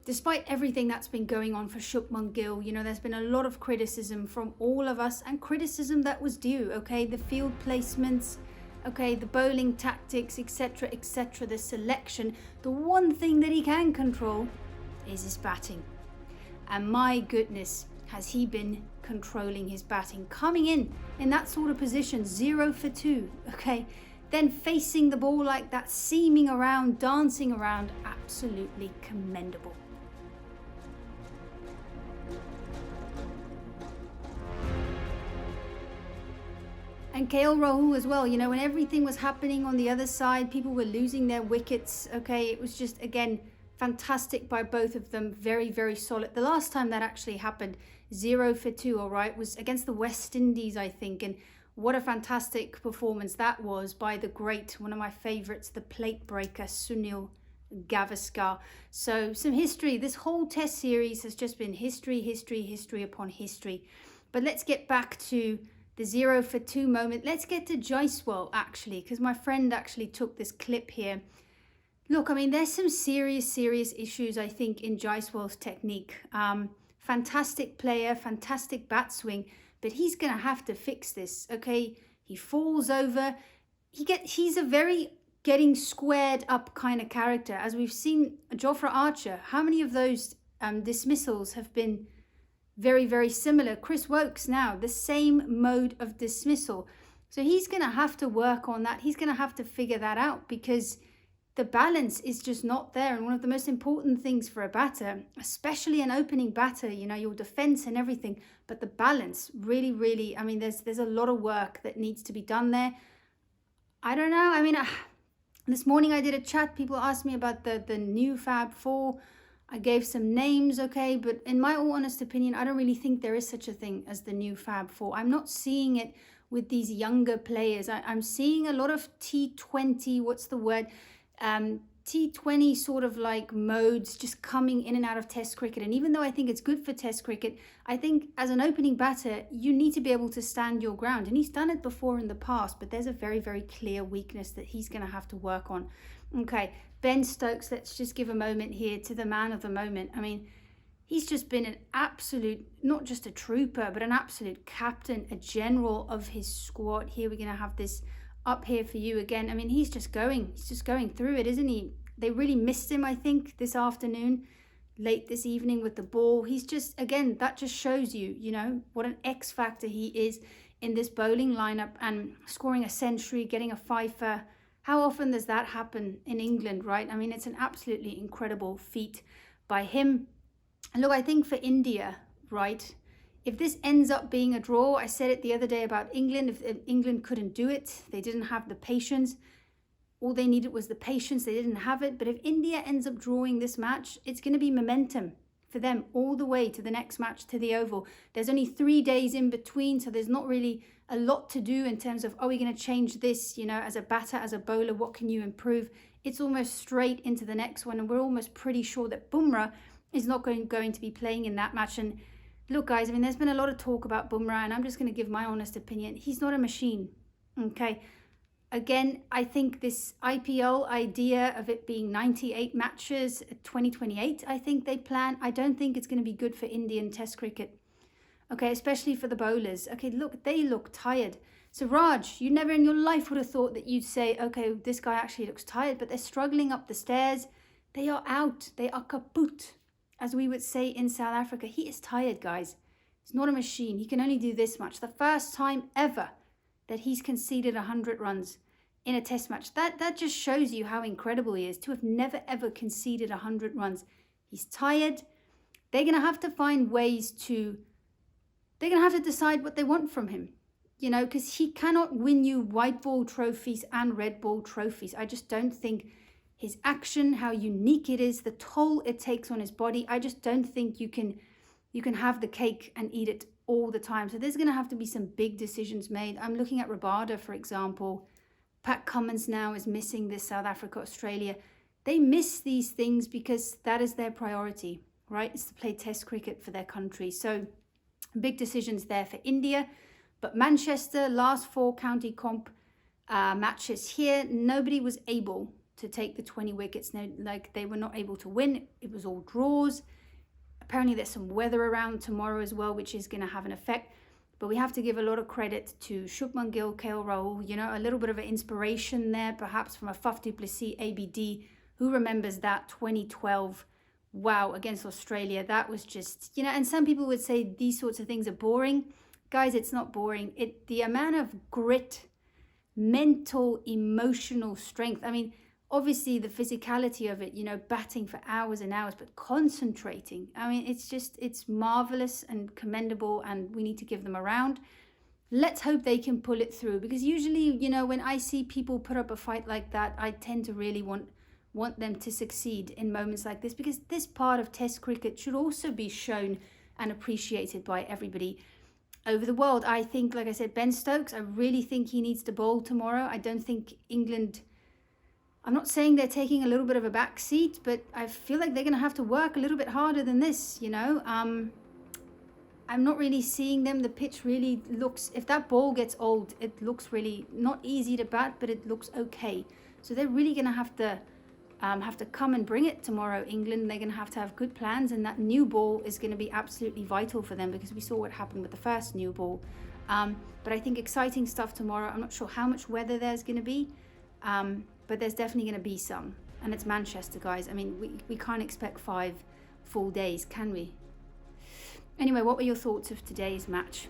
despite everything that's been going on for Shubman Gill, you know, there's been a lot of criticism from all of us, and criticism that was due, okay? The field placements, okay, the bowling tactics, etc., etc., the selection. The one thing that he can control is his batting. And my goodness, has he been controlling his batting. Coming in that sort of position, 0 for 2, okay? Then facing the ball like that, seaming around, dancing around, absolutely commendable. And KL Rahul as well, you know, when everything was happening on the other side, people were losing their wickets, okay? It was just, again, fantastic by both of them. Very, very solid. The last time that actually happened, 0 for 2, all right, was against the West Indies, I think. And what a fantastic performance that was by the great, one of my favourites, the plate breaker, Sunil Gavaskar. So some history. This whole test series has just been history, history, history upon history. But let's get back to the 0 for 2 moment. Let's get to Jaiswal, actually, because my friend actually took this clip here. Look, I mean, there's some serious issues, I think, in Jaiswal's technique. Fantastic player, fantastic bat swing, but he's going to have to fix this, okay? He falls over. He's a very getting squared up kind of character. As we've seen, Jofra Archer, how many of those dismissals have been very, very similar? Chris Wokes now, the same mode of dismissal. So he's going to have to work on that. He's going to have to figure that out, because the balance is just not there. And one of the most important things for a batter, especially an opening batter, you know, your defense and everything, but the balance really, really, I mean, there's a lot of work that needs to be done there. I don't know. I mean, this morning I did a chat. People asked me about the new Fab Four. I gave some names, okay, but in my all honest opinion, I don't really think there is such a thing as the new Fab Four. I'm not seeing it with these younger players. I'm seeing a lot of T20, what's the word? T20 sort of like modes just coming in and out of test cricket. And even though I think it's good for test cricket, I think as an opening batter, you need to be able to stand your ground. And he's done it before in the past, but there's a very, very clear weakness that he's going to have to work on. Okay, Ben Stokes, let's just give a moment here to the man of the moment. I mean, he's just been an absolute, not just a trooper, but an absolute captain, a general of his squad. Here we're going to have this up here for you again. I mean, he's just going through it, isn't he? They really missed him, I think, this afternoon, late this evening with the ball. He's just, again, that just shows you, you know, what an X factor he is in this bowling lineup, and scoring a century, getting a fifer. How often does that happen in England, right? I mean, it's an absolutely incredible feat by him. And look, I think for India, right, if this ends up being a draw, I said it the other day about England, if England couldn't do it, they didn't have the patience. All they needed was the patience, they didn't have it. But if India ends up drawing this match, it's going to be momentum for them all the way to the next match, to the Oval. There's only 3 days in between, so there's not really a lot to do in terms of, are we going to change this, you know, as a batter, as a bowler, what can you improve? It's almost straight into the next one, and we're almost pretty sure that Bumrah is not going to be playing in that match. And look, guys, I mean, there's been a lot of talk about Bumrah, and I'm just going to give my honest opinion. He's not a machine, okay? Again, I think this IPL idea of it being 98 matches, 2028, I think they plan. I don't think it's going to be good for Indian Test cricket, okay, especially for the bowlers. Okay, look, they look tired. So Raj, you never in your life would have thought that you'd say, okay, this guy actually looks tired, but they're struggling up the stairs. They are out. They are kaput, as we would say in South Africa. He is tired, guys. He's not a machine. He can only do this much. The first time ever that he's conceded 100 runs in a test match. That just shows you how incredible he is, to have never ever conceded 100 runs. He's tired. They're going to have to find ways to, they're going to have to decide what they want from him, you know, because he cannot win you white ball trophies and red ball trophies. I just don't think his action, how unique it is, the toll it takes on his body, I just don't think you can have the cake and eat it all the time. So there's going to have to be some big decisions made. I'm looking at Rabada, for example. Pat Cummins now is missing this South Africa, Australia. They miss these things because that is their priority, right? It's to play test cricket for their country. So big decisions there for India. But Manchester, last 4 county comp matches here, nobody was able to take the 20 wickets. No, like they were not able to win. It was all draws. Apparently there's some weather around tomorrow as well, which is going to have an effect. But we have to give a lot of credit to Shubman Gill, KL Rahul, you know, a little bit of an inspiration there, perhaps from a Faf du Plessis ABD. Who remembers that 2012? Wow, against Australia. That was just, you know, and some people would say these sorts of things are boring. Guys, it's not boring. The amount of grit, mental, emotional strength. I mean, obviously the physicality of it, you know, batting for hours and hours, but concentrating. I mean, it's marvelous and commendable, and we need to give them a round. Let's hope they can pull it through, because usually, you know, when I see people put up a fight like that, I tend to really want them to succeed in moments like this, because this part of Test cricket should also be shown and appreciated by everybody over the world. I think, like I said, Ben Stokes, I really think he needs to bowl tomorrow. I don't think England, I'm not saying they're taking a little bit of a back seat, but I feel like they're going to have to work a little bit harder than this, you know. I'm not really seeing them. The pitch really looks, if that ball gets old, it looks really not easy to bat, but it looks okay. So they're really going to have to come and bring it tomorrow, England. They're going to have good plans, and that new ball is going to be absolutely vital for them, because we saw what happened with the first new ball. But I think exciting stuff tomorrow. I'm not sure how much weather there's going to be, but there's definitely going to be some. And it's Manchester, guys. I mean, we can't expect 5 full days, can we? Anyway, what were your thoughts of today's match?